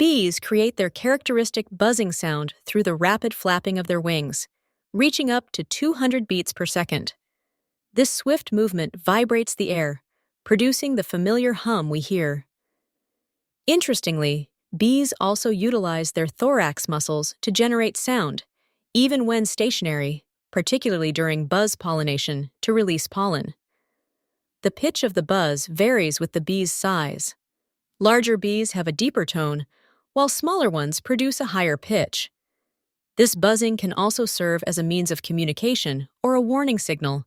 Bees create their characteristic buzzing sound through the rapid flapping of their wings, reaching up to 200 beats per second. This swift movement vibrates the air, producing the familiar hum we hear. Interestingly, bees also utilize their thorax muscles to generate sound, even when stationary, particularly during buzz pollination to release pollen. The pitch of the buzz varies with the bee's size. Larger bees have a deeper tone, while smaller ones produce a higher pitch. This buzzing can also serve as a means of communication or a warning signal,